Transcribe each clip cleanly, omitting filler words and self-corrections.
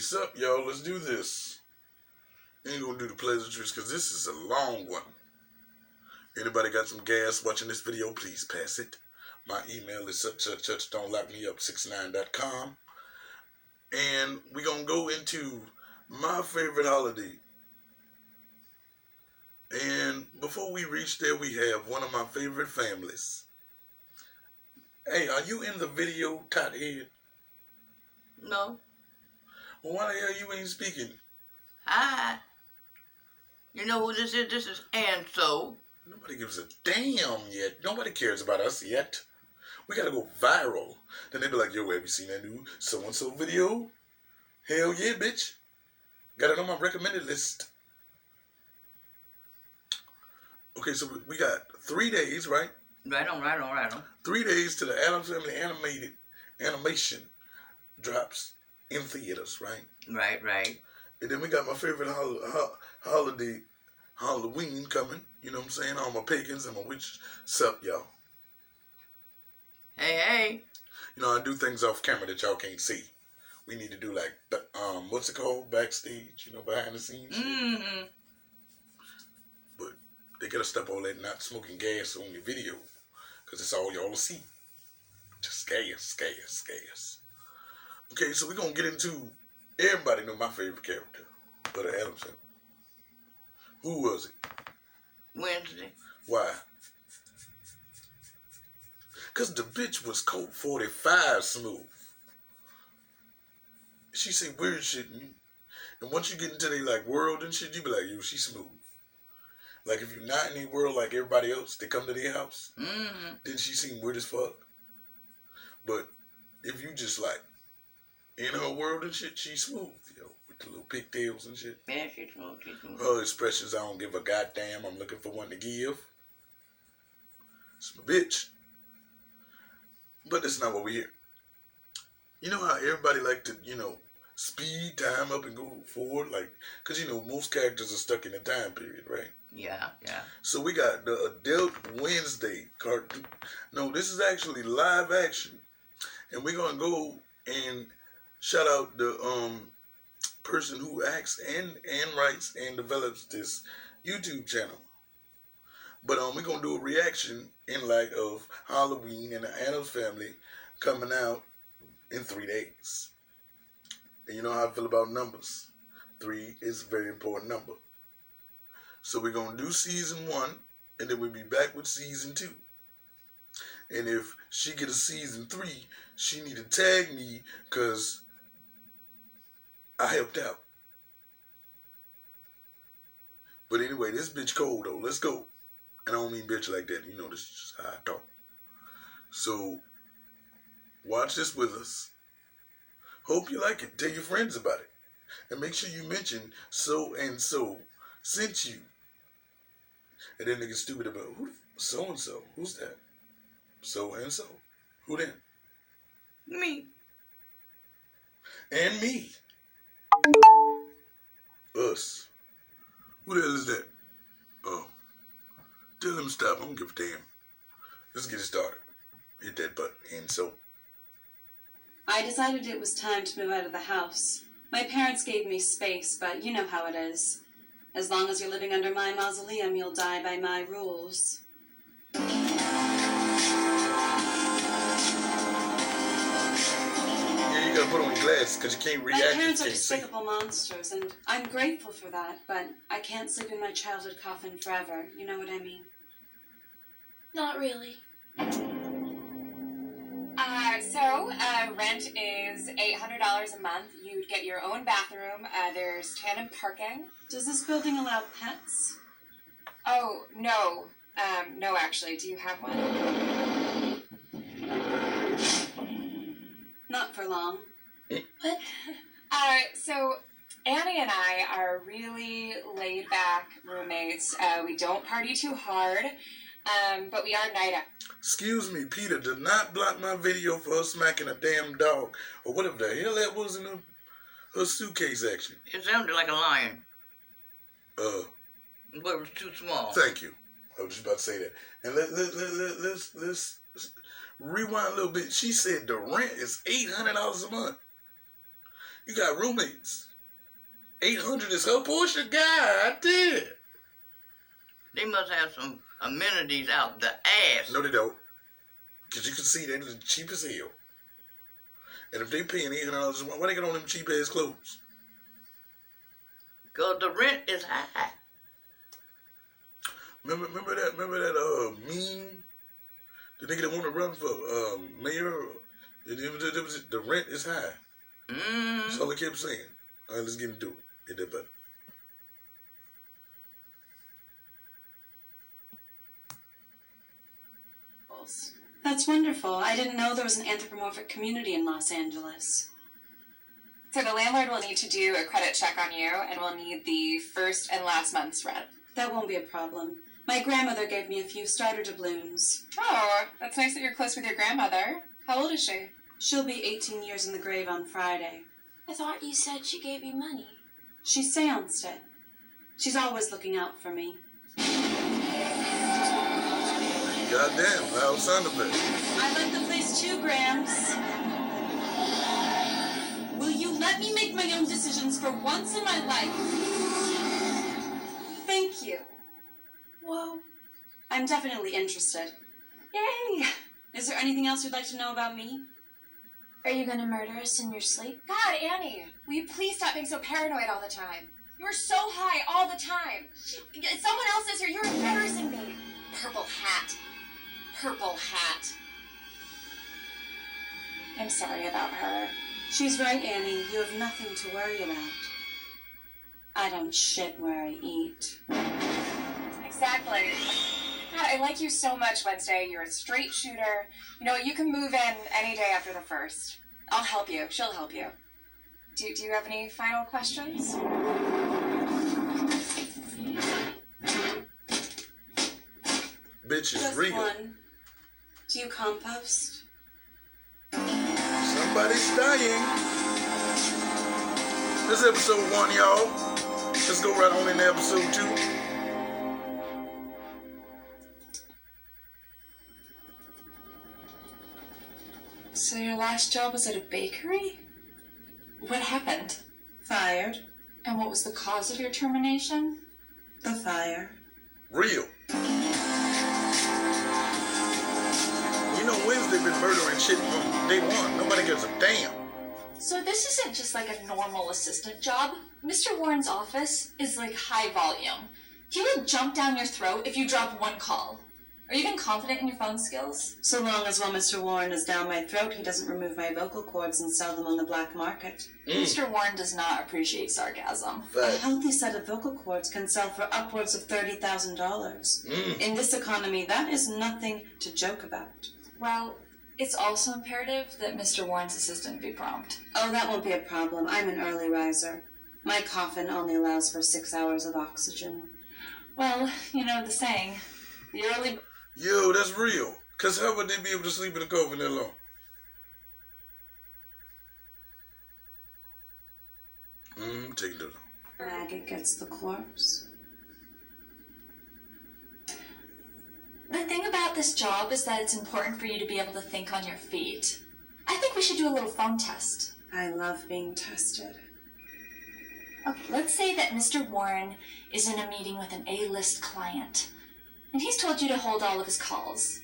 sup, y'all? Let's do this. Ain't gonna do the pleasantries because this is a long one. Anybody got some gas watching this video, please pass it. My email is such.don'tlockmeup69.com. And we're gonna go into my favorite holiday. And before we reach there, we have one of my favorite families. Hey, are you in the video, Tot Head? No. Well, why the hell you ain't speaking? Hi. You know who this is? This is Anso. Nobody gives a damn yet. Nobody cares about us yet. We gotta go viral. Then they be like, yo, have you seen that new so-and-so video? Hell yeah, bitch. Got it on my recommended list. Okay, so we got 3 days, right? Right on. 3 days to the Addams Family animation drops in theaters, right? Right. And then we got my favorite holiday, Halloween, coming. You know what I'm saying? All my pagans and my witches. Sup, y'all? Hey. You know, I do things off camera that y'all can't see. We need to do like, what's it called? Backstage, you know, behind the scenes shit. Mm-hmm. But they gotta stop all that not smoking gas on your video. Because it's all y'all see. Just gas. Okay, so we're gonna get into, everybody know my favorite character. But Addams Family. Who was it? Wednesday. Why? Because the bitch was Colt 45 smooth. She say weird shit. And once you get into the like world and shit, you be like, yo, she smooth. Like if you're not in the world like everybody else, they come to their house, then she seem weird as fuck. But if you just like in her world and shit, she smooth, yo, with the little pigtails and shit. Yeah, she's smooth. Her expressions, I don't give a goddamn. I'm looking for one to give. It's my bitch. But that's not what we hear. You know how everybody like to, you know, speed time up and go forward? Like, because, you know, most characters are stuck in a time period, right? Yeah. So we got the Adult Wednesday cartoon. No, this is actually live action. And we're going to go and shout out the person who acts and writes and develops this YouTube channel. But we're going to do a reaction in light of Halloween and the Addams Family coming out in 3 days. And you know how I feel about numbers. 3 is a very important number. So we're going to do season 1, and then we'll be back with season 2. And if she get a season 3, she need to tag me because I helped out. But anyway, this bitch cold though. Let's go. And I don't mean bitch like that. You know, this is just how I talk. So, watch this with us. Hope you like it. Tell your friends about it. And make sure you mention so-and-so sent you. And then they get stupid about, who so-and-so? Who's that? So-and-so. Who then? Me. And me. Us. Who the hell is that? Oh. Tell him stop. I don't give a damn. Let's get it started. Hit that button. And so. I decided it was time to move out of the house. My parents gave me space, but you know how it is. As long as you're living under my mausoleum, you'll die by my rules. Yeah, you gotta put on your glasses because you can't react. My parents are despicable monsters, and I'm grateful for that, but I can't sleep in my childhood coffin forever. You know what I mean? Not really. Rent is $800 a month. You'd get your own bathroom. There's tandem parking. Does this building allow pets? Oh, no. No, actually. Do you have one? Not for long. What? So Annie and I are really laid-back roommates. We don't party too hard, but we are night out. Excuse me, Peter, did not block my video for her smacking a damn dog or whatever the hell that was in her suitcase action. It sounded like a lion. But it was too small. Thank you. I was just about to say that. And let's rewind a little bit. She said the rent is $800 a month. You got roommates. 800 is her portion? God damn. They must have some amenities out the ass. No, they don't. Because you can see they're the cheap as hell. And if they paying $800, why they get on them cheap ass clothes? Because the rent is high. Remember that meme? The nigga that want to run for mayor? The rent is high. That's all I kept saying. All right, let's get into it. Get that better. That's wonderful. I didn't know there was an anthropomorphic community in Los Angeles. So the landlord will need to do a credit check on you, and will need the first and last month's rent. That won't be a problem. My grandmother gave me a few starter doubloons. Oh, that's nice that you're close with your grandmother. How old is she? She'll be 18 years in the grave on Friday. I thought you said she gave you money. She seanced it. She's always looking out for me. Goddamn, loud sound effect. I like the place too, Gramps. Will you let me make my own decisions for once in my life? Thank you. Whoa. I'm definitely interested. Yay! Is there anything else you'd like to know about me? Are you gonna murder us in your sleep? God, Annie, will you please stop being so paranoid all the time? You're so high all the time. Someone else is here. You're embarrassing me. Purple hat. Purple hat. I'm sorry about her. She's right, Annie. You have nothing to worry about. I don't shit where I eat. Exactly. God, I like you so much, Wednesday. You're a straight shooter. You know what? You can move in any day after the 1st. I'll help you. She'll help you. Do you have any final questions? Bitch is Just real. one. Do you compost? Somebody's dying. This is episode 1, y'all. Let's go right on into episode 2. So your last job was at a bakery? What happened? Fired. And what was the cause of your termination? The fire. Real. You know Wednesday been murdering shit from day one. Nobody gives a damn. So this isn't just like a normal assistant job. Mr. Warren's office is like high volume. He will jump down your throat if you drop one call. Are you even confident in your phone skills? So long as while Mr. Warren is down my throat, he doesn't remove my vocal cords and sell them on the black market. Mr. Warren does not appreciate sarcasm. A Fact. healthy set of vocal cords can sell for upwards of $30,000. In this economy, that is nothing to joke about. Well, it's also imperative that Mr. Warren's assistant be prompt. Oh, that won't be a problem. I'm an early riser. My coffin only allows for 6 hours of oxygen. Well, you know the saying, the early... Yo, that's real. Cause how would they be able to sleep in the coffin that long? Take it. Maggot gets the corpse. The thing about this job is that it's important for you to be able to think on your feet. I think we should do a little phone test. I love being tested. Okay, let's say that Mr. Warren is in a meeting with an A-list client, and he's told you to hold all of his calls.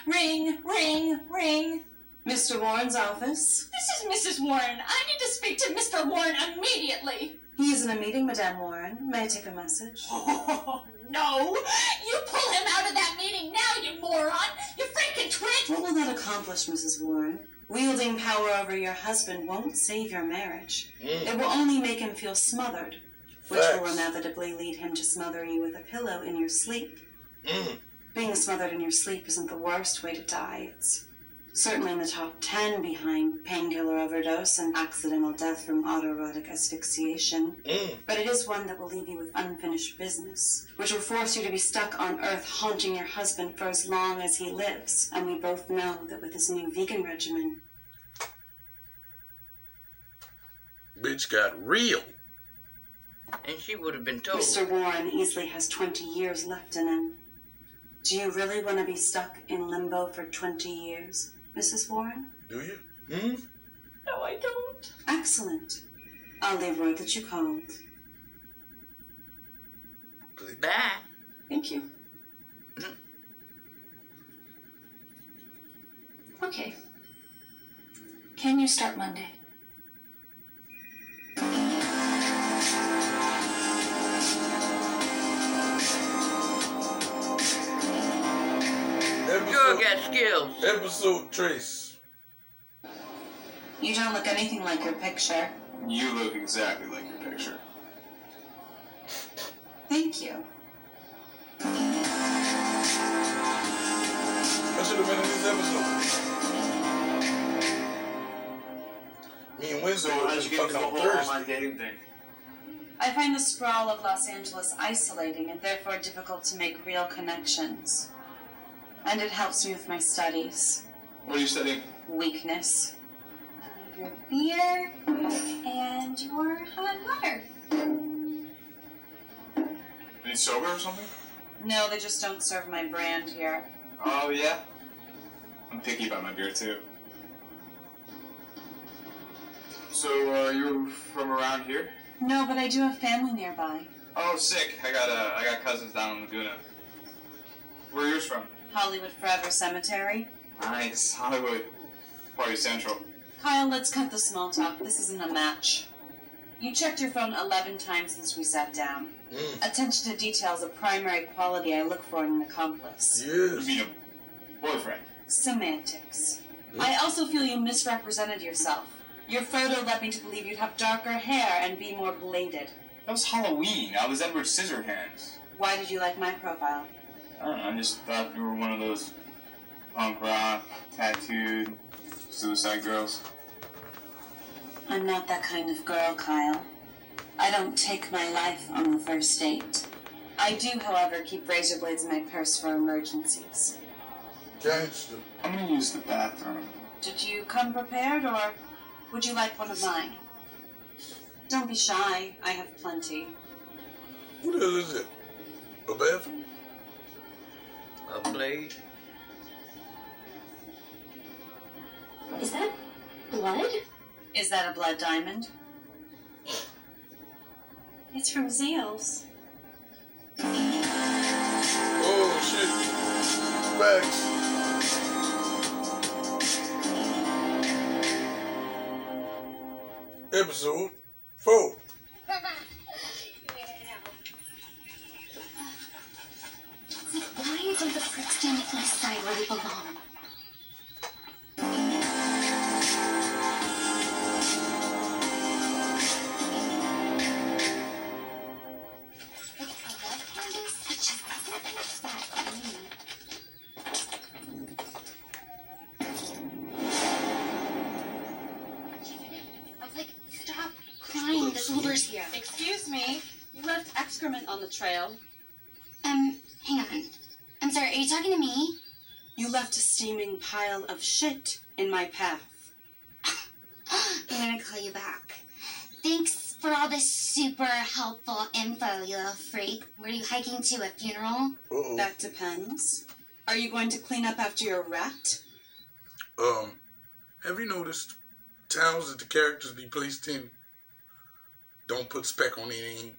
Ring, ring, ring. Mr. Warren's office. This is Mrs. Warren. I need to speak to Mr. Warren immediately. He is in a meeting, Madame Warren. May I take a message? Oh, no. You pull him out of that meeting now, you moron. You freaking twit. What will that accomplish, Mrs. Warren? Wielding power over your husband won't save your marriage. It will only make him feel smothered, which will Facts. inevitably lead him to smother you with a pillow in your sleep. Being smothered in your sleep isn't the worst way to die. It's certainly in the top 10 behind painkiller overdose and accidental death from autoerotic asphyxiation. But it is one that will leave you with unfinished business, which will force you to be stuck on Earth haunting your husband for as long as he lives. And we both know that with his new vegan regimen, Bitch got real. And she would have been told. Mr. Warren easily has 20 years left in him. Do you really want to be stuck in limbo for 20 years, Mrs. Warren? Do you? No, I don't. Excellent. I'll leave word that you called. Click. Bye. Thank you. Okay. Can you start Monday? Sure Episode, got skills. episode trace. You don't look anything like your picture. You look exactly like your picture. Thank you. I should have been in this episode. Me and Wednesday So were how'd you get fucking into the on whole Thursday. online dating thing? I find the sprawl of Los Angeles isolating and therefore difficult to make real connections. And it helps me with my studies. What are you studying? Weakness. Your beer and your hot water. Are you sober or something? No, they just don't serve my brand here. Oh, yeah? I'm picky about my beer, too. So, you're from around here? No, but I do have family nearby. Oh, sick. I got cousins down in Laguna. Where are yours from? Hollywood Forever Cemetery. Nice. Hollywood. Party Central. Kyle, let's cut the small talk. This isn't a match. You checked your phone 11 times since we sat down. Attention to detail is a primary quality I look for in an accomplice. You Yes. mean a boyfriend? Semantics. I also feel you misrepresented yourself. Your photo led me to believe you'd have darker hair and be more bladed. That was Halloween. I was Edward Scissorhands. Why did you like my profile? I don't know. I just thought you were one of those punk rock, tattooed, suicide girls. I'm not that kind of girl, Kyle. I don't take my life on the first date. I do, however, keep razor blades in my purse for emergencies. Gangster. I'm gonna use the bathroom. Did you come prepared, or would you like one of mine? Don't be shy. I have plenty. Who the hell is it? A bathroom? A blade. Is that blood? Is that a blood diamond? It's from Zeals. Oh shit. Facts. Episode 4. Why isn't the Brixton East Side where they belong? Like, I love Candace, but she doesn't finish that for me. I was like, stop crying, the Uber's here. Excuse me. You left excrement on the trail. Hang on. I'm sorry, are you talking to me? You left a steaming pile of shit in my path. I'm gonna call you back. Thanks for all this super helpful info, you little freak. Were you hiking to a funeral? Uh-oh. That depends. Are you going to clean up after your rat? Have you noticed towns that the characters be placed in don't put spec on their name?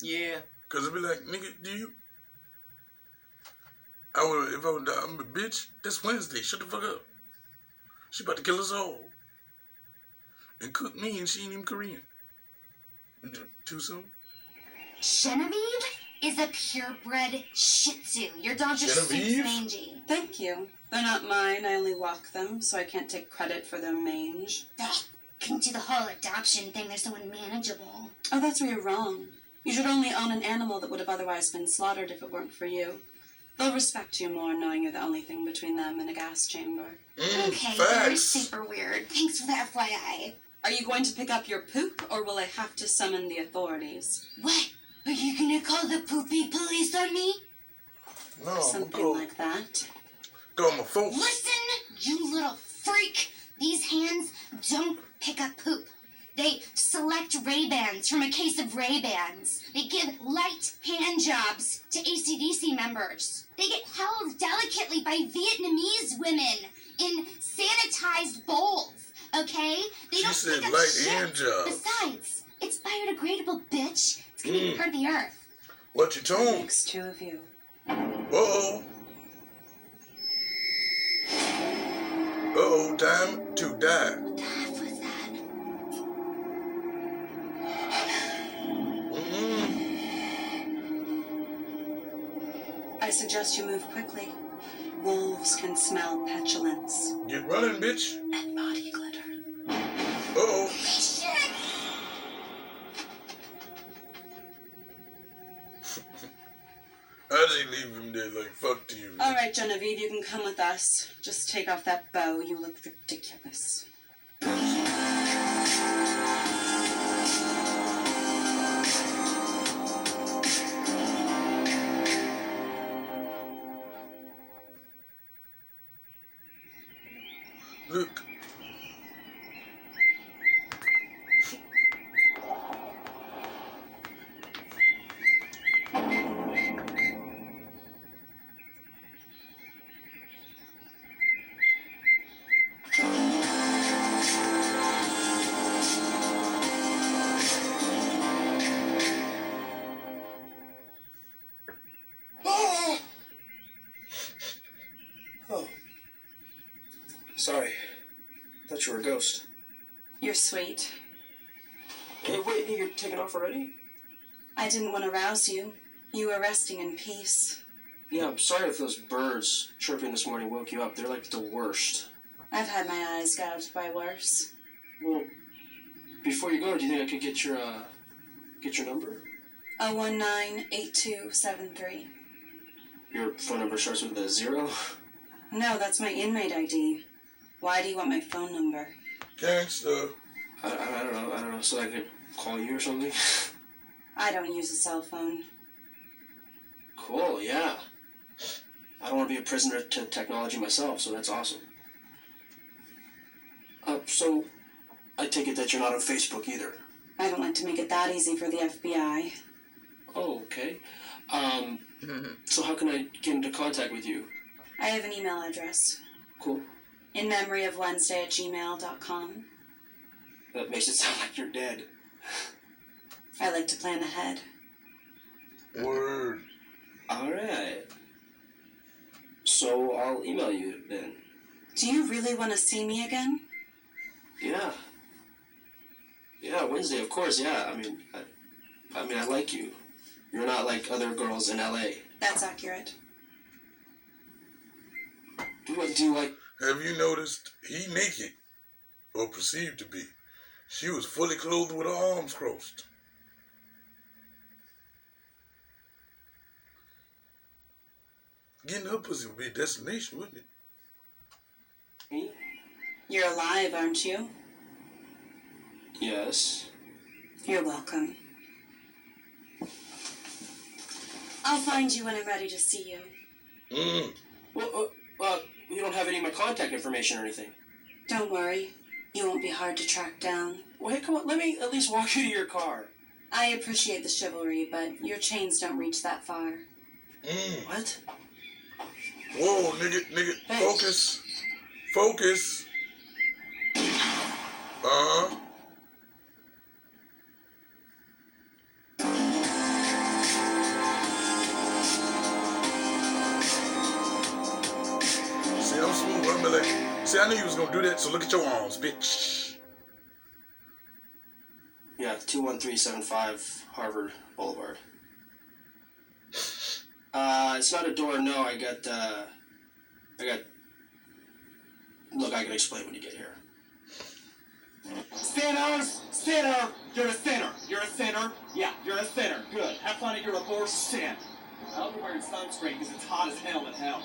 Yeah. Cause it'd be like, nigga, do you? If I would die, I'm a bitch. That's Wednesday. Shut the fuck up. She about to kill us all. And cook me, and she ain't even Korean. Too soon? Genevieve is a purebred Shih Tzu. Your dogs are super Genevieve? mangy. Thank you. They're not mine. I only walk them, so I can't take credit for their mange. Ugh, couldn't do the whole adoption thing. They're so unmanageable. Oh, that's where you're wrong. You should only own an animal that would have otherwise been slaughtered if it weren't for you. They'll respect you more knowing you're the only thing between them and a gas chamber. Okay, you're Facts. super weird. Thanks for the FYI. Are you going to pick up your poop, or will I have to summon the authorities? What? Are you gonna call the poopy police on me? No, I'm Something gonna like that. call my folks. Listen, you little freak! These hands don't pick up poop. They select Ray-Bans from a case of Ray-Bans. They give light hand jobs to AC/DC members. They get held delicately by Vietnamese women in sanitized bowls, okay? They She Don't said pick up light shit. hand jobs. Besides, it's biodegradable, bitch. It's gonna be part of the earth. What you That told? makes two of you. Uh-oh. Uh-oh, time to die. What the F was that? Mm-mm. I suggest you move quickly. Wolves can smell petulance Get running, bitch. and body glitter. Uh-oh. Shit! How'd he leave him there like, fuck to you? All right, Genevieve, you can come with us. Just take off that bow. You look ridiculous. Look. Oh. Sorry. Thought you were a ghost. You're sweet. Hey, wait, you're taking off already? I didn't want to rouse you. You were resting in peace. Yeah, I'm sorry if those birds chirping this morning woke you up. They're like the worst. I've had my eyes gouged by worse. Well, before you go, do you think I could get your number? 0198273. Your phone number starts with a 0? No, that's my inmate ID. Why do you want my phone number? Gangsta. I don't know, so I could call you or something? I don't use a cell phone. Cool, yeah. I don't want to be a prisoner to technology myself, so that's awesome. So, I take it that you're not on Facebook either. I don't like to make it that easy for the FBI. Oh, okay. So how can I get into contact with you? I have an email address. Cool. In memory of Wednesday@gmail.com. That makes it sound like you're dead. I like to plan ahead. Word. Alright. So I'll email you then. Do you really want to see me again? Yeah. Yeah, Wednesday, of course, yeah. I like you. You're not like other girls in LA. That's accurate. Do you like... Have you noticed he naked? Or perceived to be. She was fully clothed with her arms crossed. Getting her pussy would be a destination, wouldn't it? Me? You're alive, aren't you? Yes. You're welcome. I'll find you when I'm ready to see you. Well, you don't have any of my contact information or anything. Don't worry. You won't be hard to track down. Well, hey, come on, let me at least walk you to your car. I appreciate the chivalry, but your chains don't reach that far. What? Whoa, nigga, Hey. focus. Focus. See, I'm smooth. I'm like, see, I knew you was gonna do that, so look at your arms, bitch. Yeah, 21375 Harvard Boulevard. It's not a door, no, I got, look, I can explain when you get here. Sinners! Sinner! You're a sinner! You're a sinner? Yeah, you're a sinner. Good. Have fun at your divorce sin. I hope you're wearing sunscreen because it's hot as hell in hell.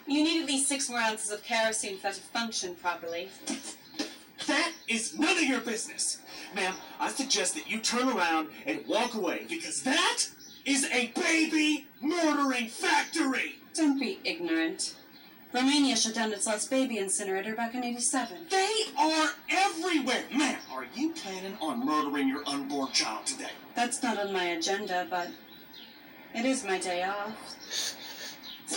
You need at least 6 more ounces of kerosene for that to function properly. That is none of your business. Ma'am, I suggest that you turn around and walk away because that is a baby murdering factory. Don't be ignorant. Romania shut down its last baby incinerator back in '87. They are everywhere! Ma'am, are you planning on murdering your unborn child today? That's not on my agenda, but it is my day off.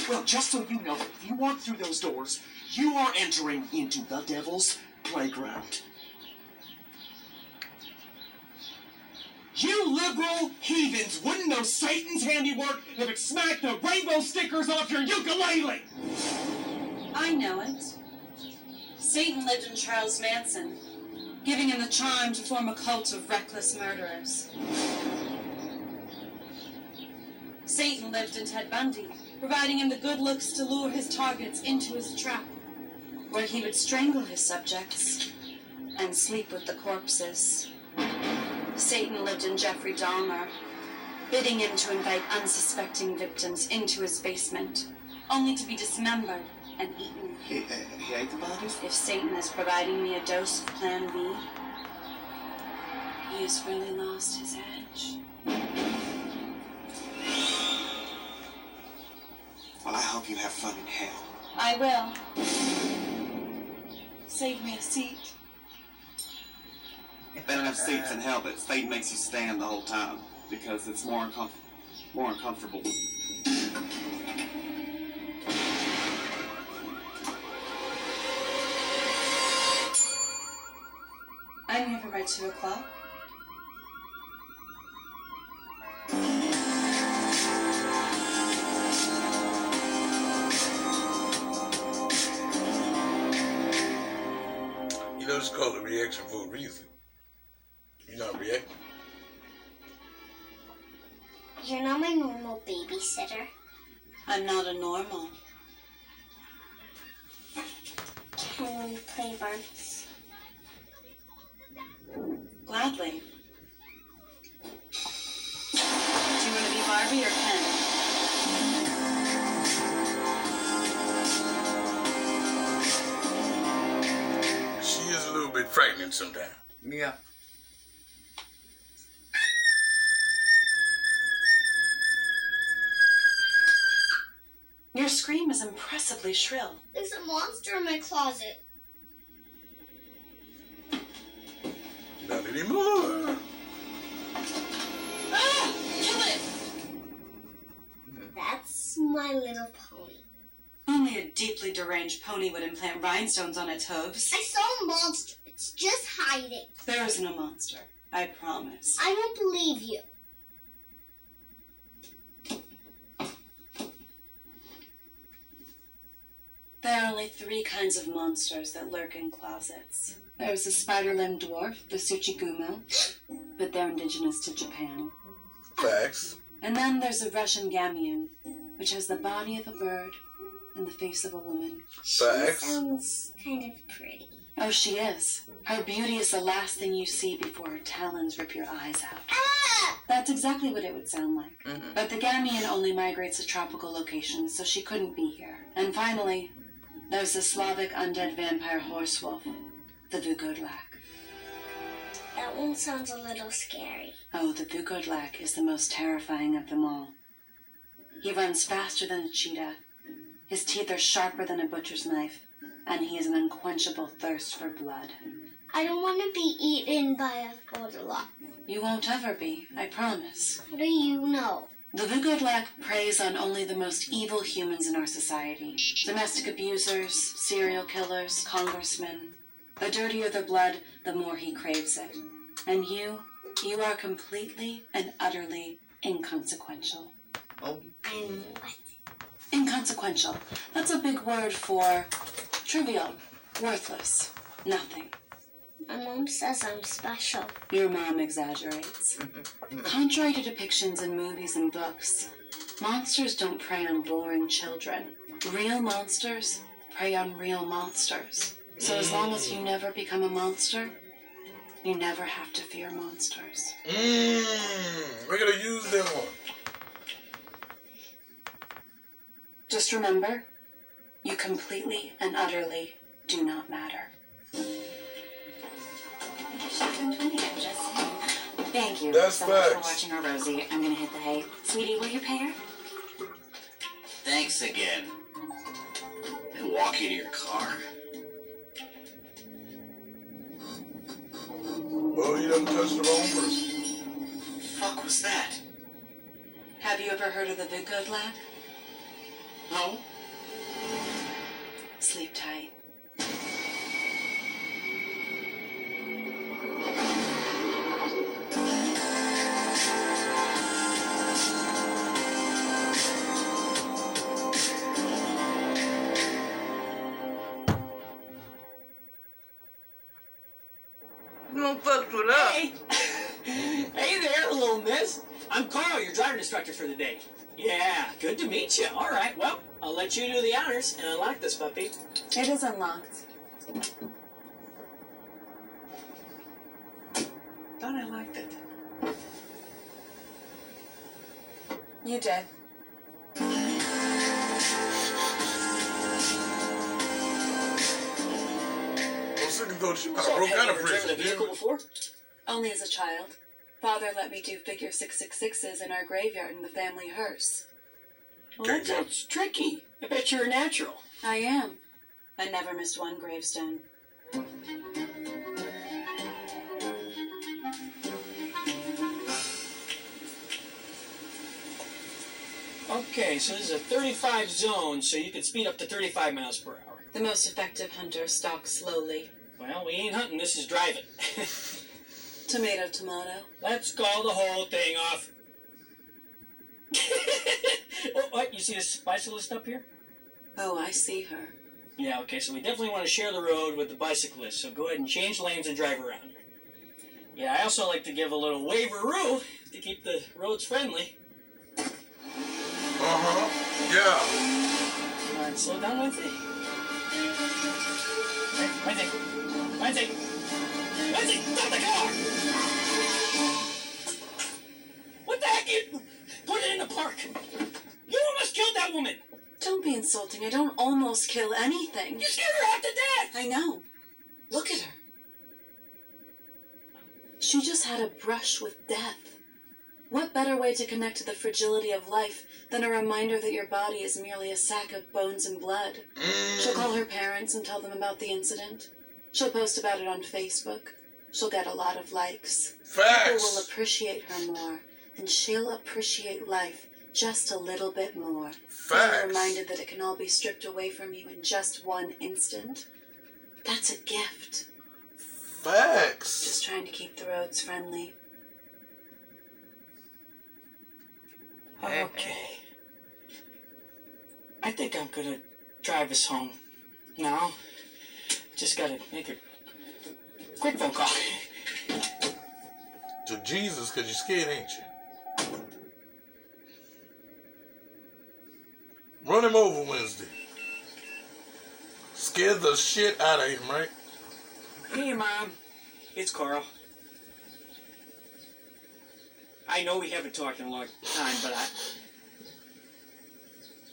Well, just so you know, if you walk through those doors, you are entering into the devil's playground. You liberal heathens wouldn't know Satan's handiwork if it smacked the rainbow stickers off your ukulele! I know it. Satan lived in Charles Manson, giving him the charm to form a cult of reckless murderers. Satan lived in Ted Bundy, providing him the good looks to lure his targets into his trap, where he would strangle his subjects and sleep with the corpses. Satan lived in Jeffrey Dahmer, bidding him to invite unsuspecting victims into his basement, only to be dismembered and eaten. He ate the bodies? If Satan is providing me a dose of Plan B, he has really lost his edge. Well, I hope you have fun in hell. I will. Save me a seat. They don't have seats in hell, but Satan makes you stand the whole time because it's more uncomfortable. I'm here for my 2 o'clock. You know, it's called a reaction for a reason. You're not reacting. You're not my normal babysitter. I'm not a normal. Can we play Barbies? Gladly. Do you want to be Barbie or Ken? She is a little bit frightening sometimes. Yeah. Your scream is impressively shrill. There's a monster in my closet. Not anymore. Ah! Kill it! That's My Little Pony. Only a deeply deranged pony would implant rhinestones on its hooves. I saw a monster. It's just hiding. There isn't a monster. I promise. I don't believe you. There are only 3 kinds of monsters that lurk in closets. There's the spider-limbed dwarf, the Tsuchigumo, but they're indigenous to Japan. Facts. And then there's the Russian Gamian, which has the body of a bird and the face of a woman. Facts. Sounds kind of pretty. Oh, she is. Her beauty is the last thing you see before her talons rip your eyes out. Ah! That's exactly what it would sound like. But the Gamian only migrates to tropical locations, so she couldn't be here. And finally, there's the Slavic undead vampire horse wolf, the Vukodlak. That one sounds a little scary. Oh, the Vukodlak is the most terrifying of them all. He runs faster than a cheetah. His teeth are sharper than a butcher's knife, and he has an unquenchable thirst for blood. I don't want to be eaten by a Godolak. You won't ever be, I promise. How do you know? The Vukodlak preys on only the most evil humans in our society. Domestic abusers, serial killers, congressmen. The dirtier the blood, the more he craves it. And you are completely and utterly inconsequential. Oh. I'm what? Inconsequential. That's a big word for trivial, worthless, nothing. My mom says I'm special. Your mom exaggerates. Contrary to depictions in movies and books, monsters don't prey on boring children. Real monsters prey on real monsters. So as long as you never become a monster, you never have to fear monsters. We're gonna use that one. Just remember, you completely and utterly do not matter. Thank you That's so much for facts. watching our Rosie. I'm gonna hit the hay. Sweetie, will you pay her? Thanks again. and walk you to your car. Well, you done touched the wrong person. Fuck was that? Have you ever heard of the Big Good Lack? No? Sleep tight. You don't fuck with us. Hey! Hey there, little miss. I'm Carl, your driving instructor for the day. Yeah, good to meet you. All right, well, I'll let you do the honors and unlock this puppy. It is unlocked. Thought I liked it. You did. I was thinking though she might have So, broke have out you of ever driven a prison. vehicle before? Only as a child. Father let me do figure 666s in our graveyard in the family hearse. Well, that sounds tricky. I bet you're a natural. I am. I never missed one gravestone. Okay, so this is a 35 zone, so you can speed up to 35 miles per hour. The most effective hunter stalks slowly. Well, we ain't hunting, this is driving. Tomato, tomato. Let's call the whole thing off. Oh, what? You see this bicyclist up here? Oh, I see her. Yeah, okay, so we definitely want to share the road with the bicyclist, so go ahead and change lanes and drive around her. Yeah, I also like to give a little waiver-oo to keep the roads friendly. Uh-huh. Yeah. All right, slow down, Wednesday. Hey, Wednesday, stop the car! What the heck? You put it in the park. You almost killed that woman. Don't be insulting. I don't almost kill anything. You scared her half to death. I know. Look at her. She just had a brush with death. What better way to connect to the fragility of life than a reminder that your body is merely a sack of bones and blood? She'll call her parents and tell them about the incident. She'll post about it on Facebook. She'll get a lot of likes. Facts. People will appreciate her more, and she'll appreciate life just a little bit more. Facts. Being reminded that it can all be stripped away from you in just one instant. That's a gift. Facts. Just trying to keep the roads friendly. Okay. I think I'm gonna drive us home. Now, just gotta make a quick phone call. To Jesus, because you're scared, ain't you? Run him over Wednesday. Scare the shit out of him, right? Hey, Mom. It's Carl. I know we haven't talked in a long time, but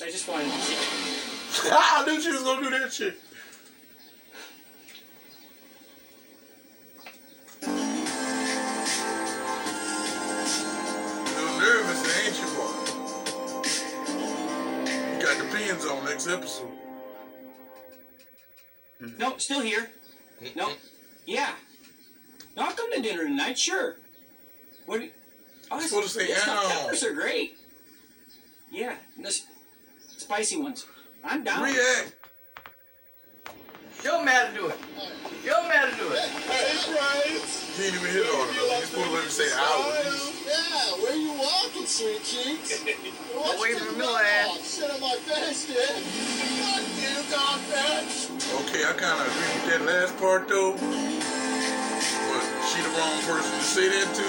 I just wanted to see. I knew she was gonna do that shit. You're nervous, ain't you, boy? You got the pins on next episode. No, still here. No. Yeah. No, I'll come to dinner tonight, sure. What do you... Oh, You're supposed to say, the stuffed ow. peppers are great. Yeah, the spicy ones. I'm down. React. Show me how to do it. Show me how to do it. Hey, Bryce. He ain't even hit on her. You're supposed to let him say hours. Yeah, where you walking, sweet cheeks? Away from your ass. Sit on my face, dude. Fuck you, dog bitch. Okay, I kind of agree with that last part, though. But she the wrong person to say that to.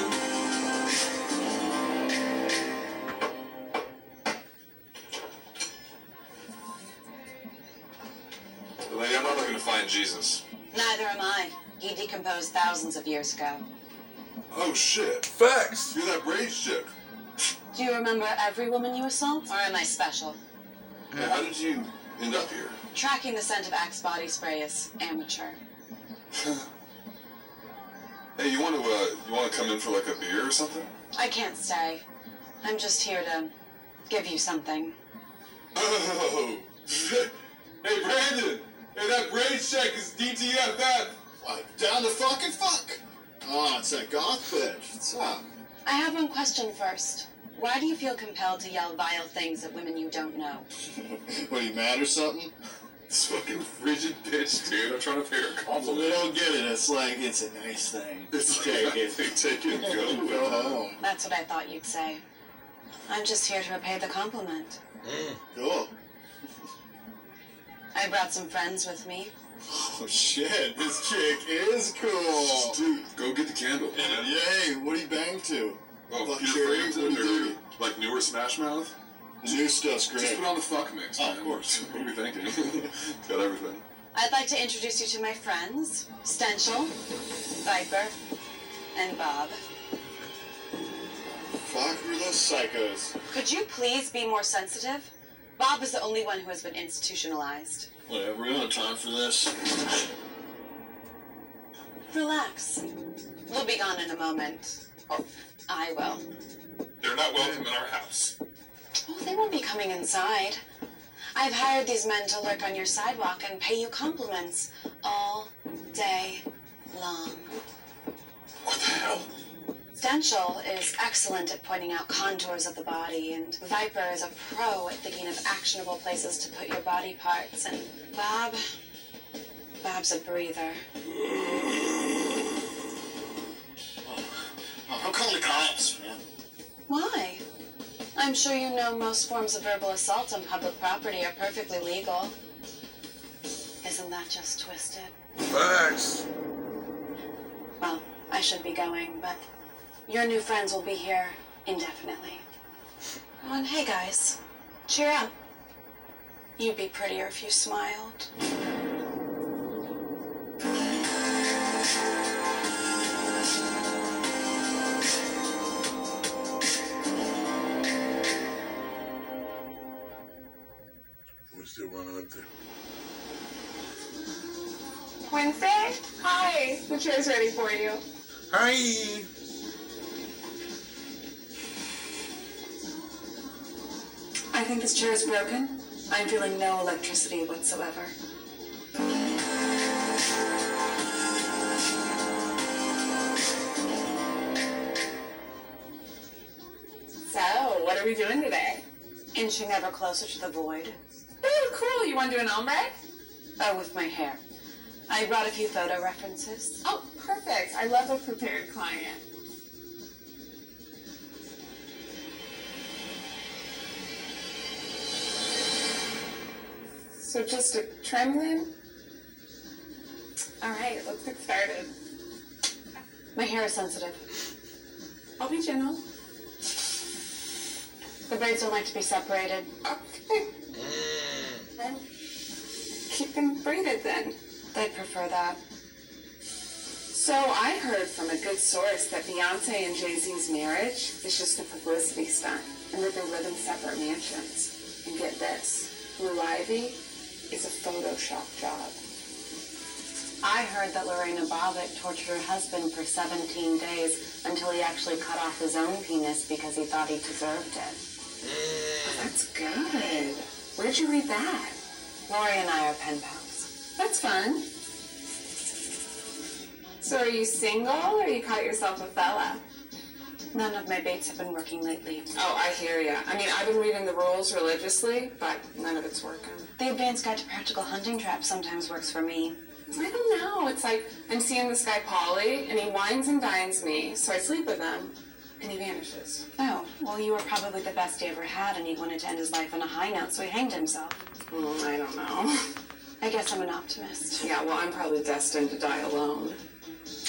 Lady, I'm not looking to find Jesus. Neither am I. He decomposed thousands of years ago. Oh, shit. Facts. You're that Braves chick. Do you remember every woman you assault? Or am I special? Yeah, how did you end up here? Tracking the scent of Axe body spray is amateur. Hey, you want to come in for like a beer or something? I can't stay. I'm just here to give you something. Oh, Hey, Brandon! Hey, that braid check is DTFF! What? Down to fucking fuck? Oh, it's that goth bitch. What's up? I have one question first. Why do you feel compelled to yell vile things at women you don't know? What, are you mad or something? This fucking frigid bitch, dude. I'm trying to pay her a compliment. They don't get it. It's like, it's a nice thing. It's Take it. Take it and go home. That's what I thought you'd say. I'm just here to repay the compliment. Cool. I brought some friends with me. Oh shit, this chick is cool. Dude, go get the candle. Yay, what do you bang to? Oh, Fuck Peter Cherry, Frampton what do you or do? like newer Smash Mouth? The new stuff's great. Just put on the fuck mix, Oh, man. of course. What are we thinking? It's got everything. I'd like to introduce you to my friends, Stenchel, Viper, and Bob. Fuck, who are those psychos? Could you please be more sensitive? Bob is the only one who has been institutionalized. Whatever, we don't have time for this. Relax. We'll be gone in a moment. Oh, I will. They're not welcome in our house. Oh, they won't be coming inside. I've hired these men to lurk on your sidewalk and pay you compliments all day long. What the hell? Stenchel is excellent at pointing out contours of the body, and Viper is a pro at thinking of actionable places to put your body parts, and Bob's a breather. I'm calling the cops, man. Why? I'm sure you know most forms of verbal assault on public property are perfectly legal. Isn't that just twisted? Facts. Well, I should be going, but your new friends will be here indefinitely. Oh, and hey guys, cheer up. You'd be prettier if you smiled. We're still running up there. Wednesday? Hi. The chair's ready for you. Hi. I think this chair is broken. I'm feeling no electricity whatsoever. So, what are we doing today? Inching ever closer to the void. Oh, cool. You want to do an ombre? Oh, with my hair. I brought a few photo references. Oh, perfect. I love a prepared client. So just a trim then? All right, let's get started. My hair is sensitive. I'll be gentle. The braids don't like to be separated. Okay. Then keep them braided then. They'd prefer that. So I heard from a good source that Beyonce and Jay-Z's marriage is just a publicity stunt and that they live in separate mansions. And get this, Blue Ivy is a Photoshop job. I heard that Lorena Bobbitt tortured her husband for 17 days until he actually cut off his own penis because he thought he deserved it. Oh, that's good. Where'd you read that? Lori and I are pen pals. That's fun. So are you single or you caught yourself a fella? None of my baits have been working lately. Oh, I hear ya. I mean, I've been reading the rules religiously, but none of it's working. The Advanced Guide to Practical Hunting Traps sometimes works for me. I don't know. It's like I'm seeing this guy, Paulie, and he wines and dines me, so I sleep with him, and he vanishes. Oh, well, you were probably the best he ever had, and he wanted to end his life on a high note, so he hanged himself. I don't know. I guess I'm an optimist. Yeah, well, I'm probably destined to die alone.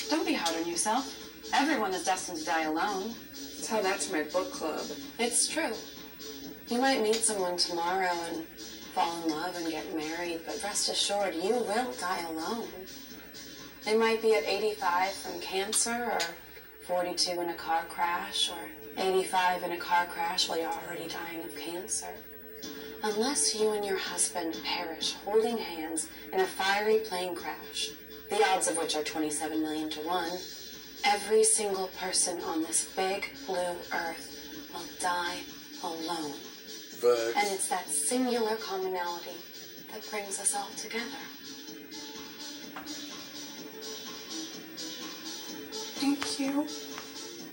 Don't be hard on yourself. Everyone is destined to die alone. Tell that to my book club. It's true. You might meet someone tomorrow and fall in love and get married, but rest assured, you will die alone. They might be at 85 from cancer, or 42 in a car crash, or 85 in a car crash while you're already dying of cancer. Unless you and your husband perish holding hands in a fiery plane crash, the odds of which are 27 million to 1, every single person on this big blue earth will die alone. Facts. And it's that singular commonality that brings us all together. Thank you.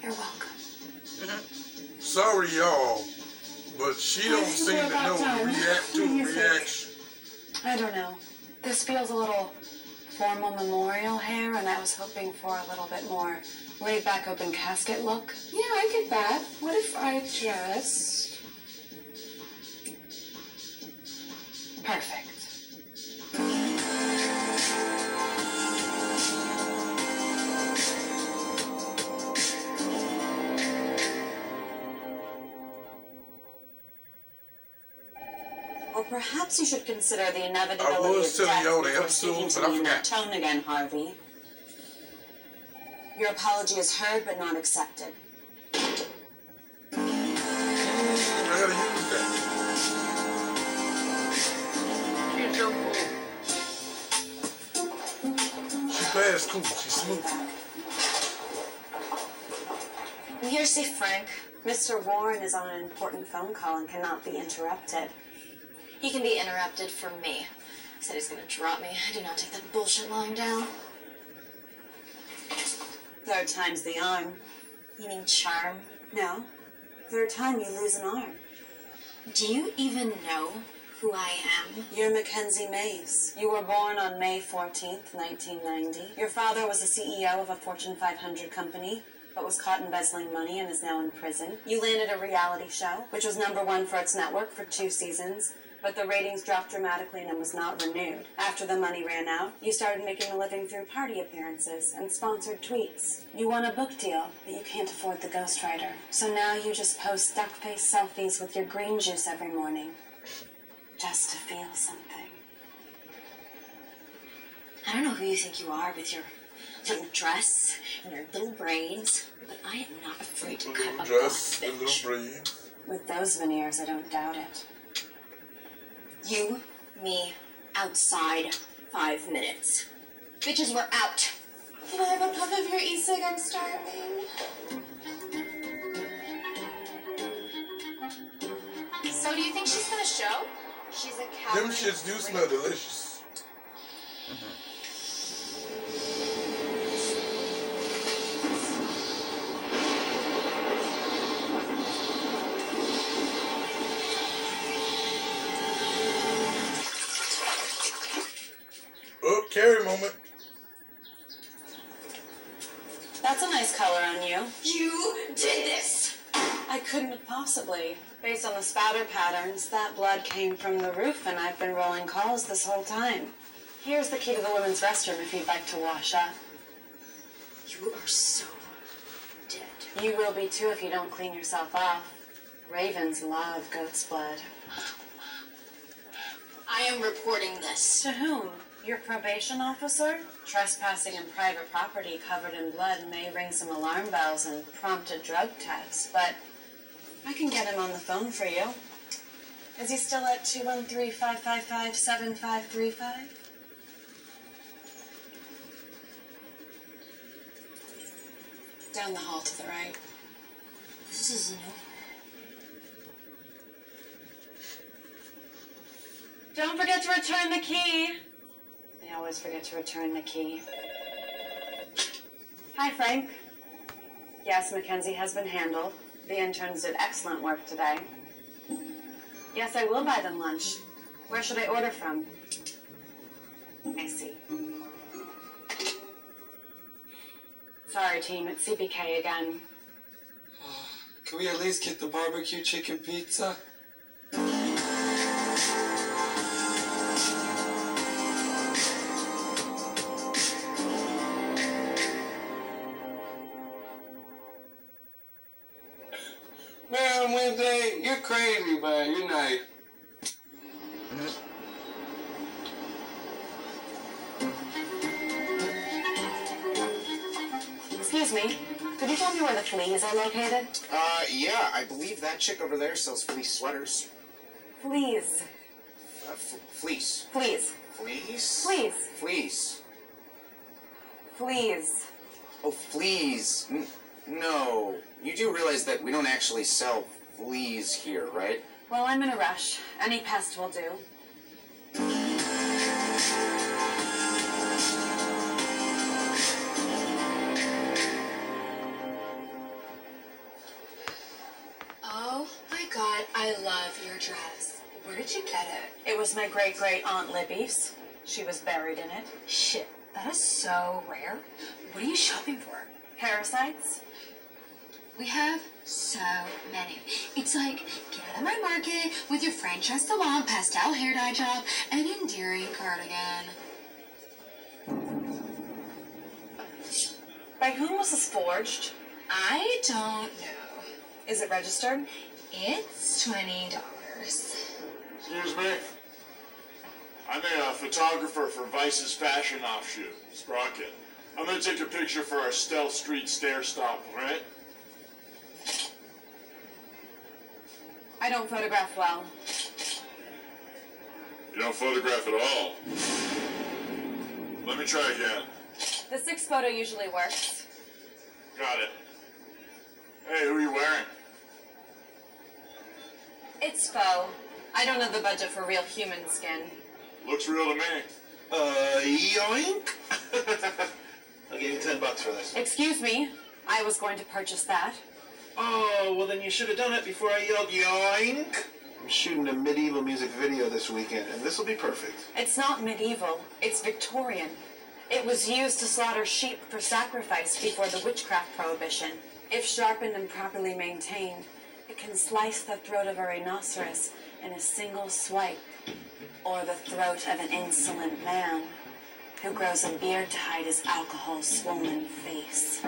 You're welcome. Sorry, y'all, but she don't seem to know reaction. I don't know. This feels a little formal memorial hair, and I was hoping for a little bit more laid back open casket look. Yeah, I get that. What if I just... Perfect. Well, perhaps you should consider the inevitability I was of telling death y'all the before episode, speaking but to I me in that forgot. tone again, Harvey. Your apology is heard but not accepted. I gotta use that. She's so cool. She fast, cool. She's smooth. I'm here to see Frank. Mr. Warren is on an important phone call and cannot be interrupted. He can be interrupted for me. He said he's gonna drop me. I do not take that bullshit lying down. Third time's the arm. You mean charm? No. Third time you lose an arm. Do you even know who I am? You're Mackenzie Mays. You were born on May 14th, 1990. Your father was the CEO of a Fortune 500 company, but was caught embezzling money and is now in prison. You landed a reality show, which was #1 for its network for 2 seasons, but the ratings dropped dramatically and it was not renewed. After the money ran out, you started making a living through party appearances and sponsored tweets. You won a book deal, but you can't afford the ghostwriter. So now you just post duck-faced selfies with your green juice every morning. Just to feel something. I don't know who you think you are with your little dress and your little braids, but I am not afraid to cut Little a dress, boss, and little bitch. braids. With those veneers, I don't doubt it. You, me, outside, 5 minutes. Bitches, we're out. Can I have a puff of your e-cig? I'm starving. So do you think she's gonna show? She's a coward. Them shits do smell delicious. Oh, Carrie moment. That's a nice color on you. You did this! I couldn't have possibly. Based on the spatter patterns, that blood came from the roof and I've been rolling calls this whole time. Here's the key to the women's restroom if you'd like to wash up. You are so dead. You will be too if you don't clean yourself off. Ravens love goat's blood. I am reporting this. To whom? Your probation officer? Trespassing in private property covered in blood may ring some alarm bells and prompt a drug test, but I can get him on the phone for you. Is he still at 213-555-7535? Down the hall to the right. This isn't over. Don't forget to return the key. They always forget to return the key. Hi, Frank. Yes, Mackenzie has been handled. The interns did excellent work today. Yes, I will buy them lunch. Where should I order from? I see. Sorry, team. It's CBK again. Can we at least get the barbecue chicken pizza? Man, Wednesday, you're crazy, man. You're nice. Excuse me. Could you tell me where the fleas are located? Yeah, I believe that chick over there sells fleece sweaters. Fleas. Fleece. Fleas. Fleece? Fleas. Fleece. Fleas. Oh, fleas. No. You do realize that we don't actually sell fleas here, right? Well, I'm in a rush. Any pest will do. I love your dress. Where did you get it? It was my great-great-aunt Libby's. She was buried in it. Shit, that is so rare. What are you shopping for? Parasites? We have so many. It's like, get out of my market with your franchise salon pastel hair dye job and endearing cardigan. By whom was this forged? I don't know. Is it registered? It's $20. Excuse me. I'm a photographer for Vice's fashion offshoot, Sprocket. I'm gonna take a picture for our Stealth Street stair stop, right? I don't photograph well. You don't photograph at all. Let me try again. The 6 photo usually works. Got it. Hey, who are you wearing? It's faux. I don't have the budget for real human skin. Looks real to me. Yoink! I'll give you $10 for this. Excuse me. I was going to purchase that. Oh, well then you should have done it before I yelled yoink. I'm shooting a medieval music video this weekend, and this will be perfect. It's not medieval. It's Victorian. It was used to slaughter sheep for sacrifice before the witchcraft prohibition. If sharpened and properly maintained, it can slice the throat of a rhinoceros in a single swipe, or the throat of an insolent man who grows a beard to hide his alcohol-swollen face.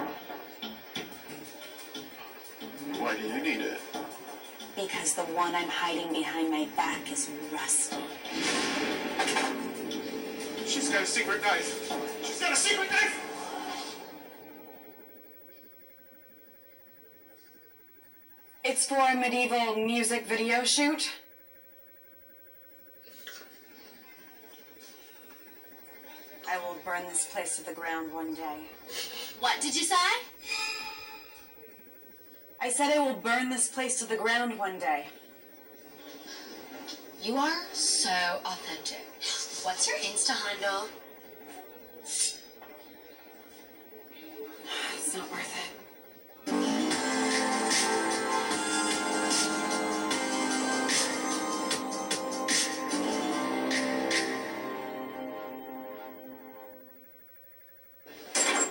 Why do you need it? Because the one I'm hiding behind my back is rusty. She's got a secret knife. She's got a secret knife! It's for a medieval music video shoot. I will burn this place to the ground one day. What did you say? I said I will burn this place to the ground one day. You are so authentic. What's your Insta handle? It's not worth it.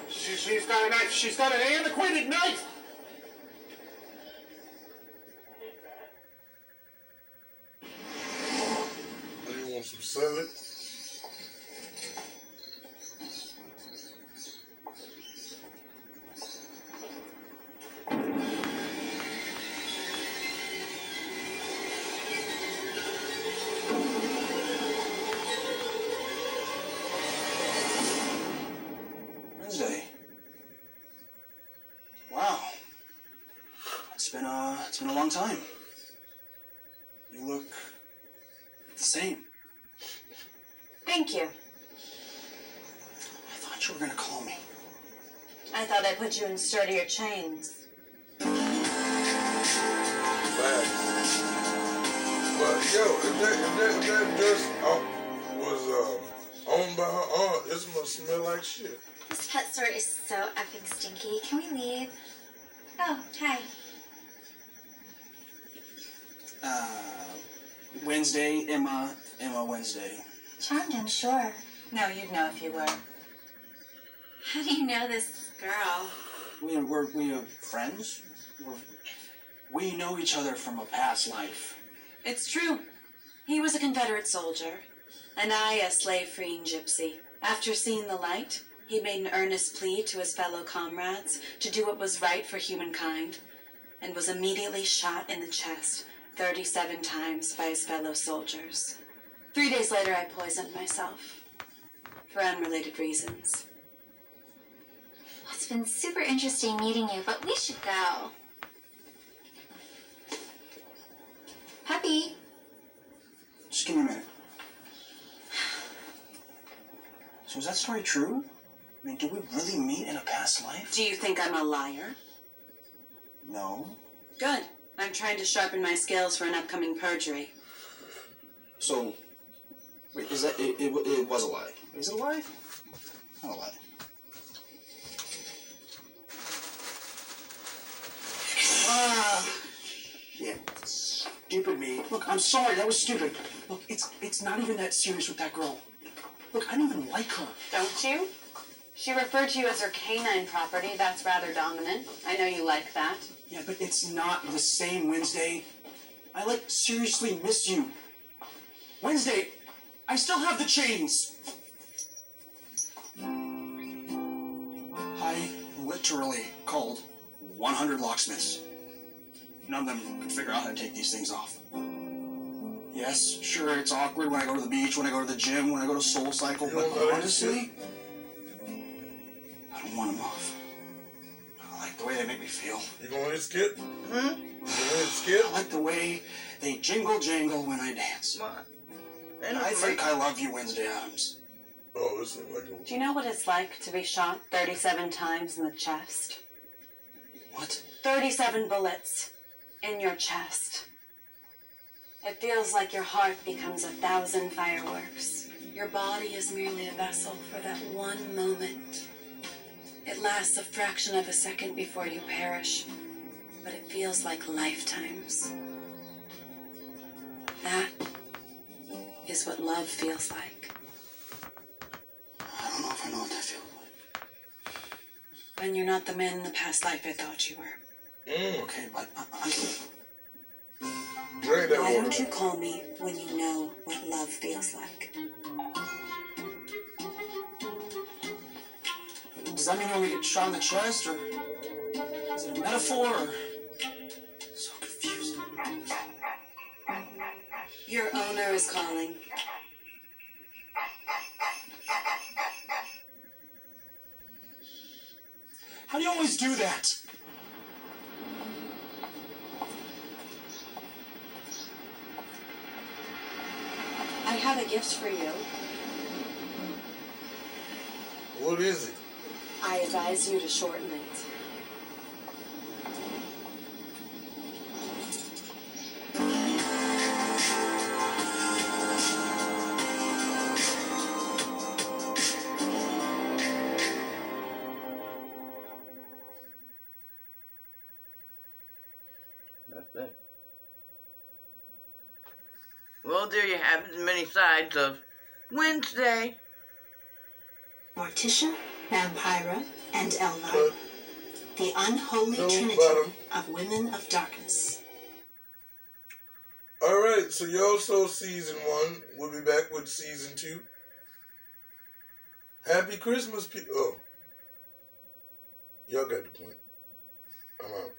She's got a knife. She's got an antiquated knife. Do you want some salad? Wednesday. Wow. It's been a long time. You look the same. Thank you. I thought you were gonna call me. I thought I put you in sturdier chains. Facts. But yo, if that dress was owned by her aunt, it's gonna smell like shit. This pet store is so effing stinky. Can we leave? Oh, hi. Wednesday, Emma Wednesday. Charmed, I'm sure. No, you'd know if you were. How do you know this girl? We're friends. We know each other from a past life. It's true. He was a Confederate soldier, and I a slave-freeing gypsy. After seeing the light, he made an earnest plea to his fellow comrades to do what was right for humankind, and was immediately shot in the chest 37 times by his fellow soldiers. 3 days later, I poisoned myself, for unrelated reasons. Well, it's been super interesting meeting you, but we should go. Puppy. Just give me a minute. So is that story true? I mean, did we really meet in a past life? Do you think I'm a liar? No. Good. I'm trying to sharpen my skills for an upcoming perjury. So, wait, is that it was a lie? Is it a lie? Not a lie. Ah. Yeah. stupid me. Look, I'm sorry, that was stupid. Look, it's not even that serious with that girl. Look, I don't even like her. Don't you? She referred to you as her canine property. That's rather dominant. I know you like that. Yeah, but it's not the same, Wednesday. I, like, seriously miss you. Wednesday, I still have the chains. I literally called 100 locksmiths. None of them could figure out how to take these things off. Yes, sure, it's awkward when I go to the beach, when I go to the gym, when I go to Soul Cycle, but honestly, I don't want them off. I like the way they make me feel. You gonna hit Skip? You gonna hit Skip? I like the way they jingle jangle when I dance. What? And I think I love you, Wednesday Addams. Oh, this is like a... Do you know what it's like to be shot 37 times in the chest? What? 37 bullets in your chest. It feels like your heart becomes 1,000 fireworks. Your body is merely a vessel for that one moment. It lasts a fraction of a second before you perish, but it feels like lifetimes. That is what love feels like. I don't know if I know what that feels like. When you're not the man in the past life I thought you were. Okay, but Drink that Why water. don't you call me when you know what love feels like? Does that mean when we get shot in the chest, or is it a metaphor, or... So confusing. Your owner is calling. How do you always do that? I have a gift for you. What is it? I advise you to shorten it. That's it. Well, there you have it, the many sides of Wednesday. Morticia, Vampira, and Elva. The unholy trinity of women of darkness. All right, so y'all saw season 1. We'll be back with season 2. Happy Christmas, people. Oh. Y'all got the point. I'm out.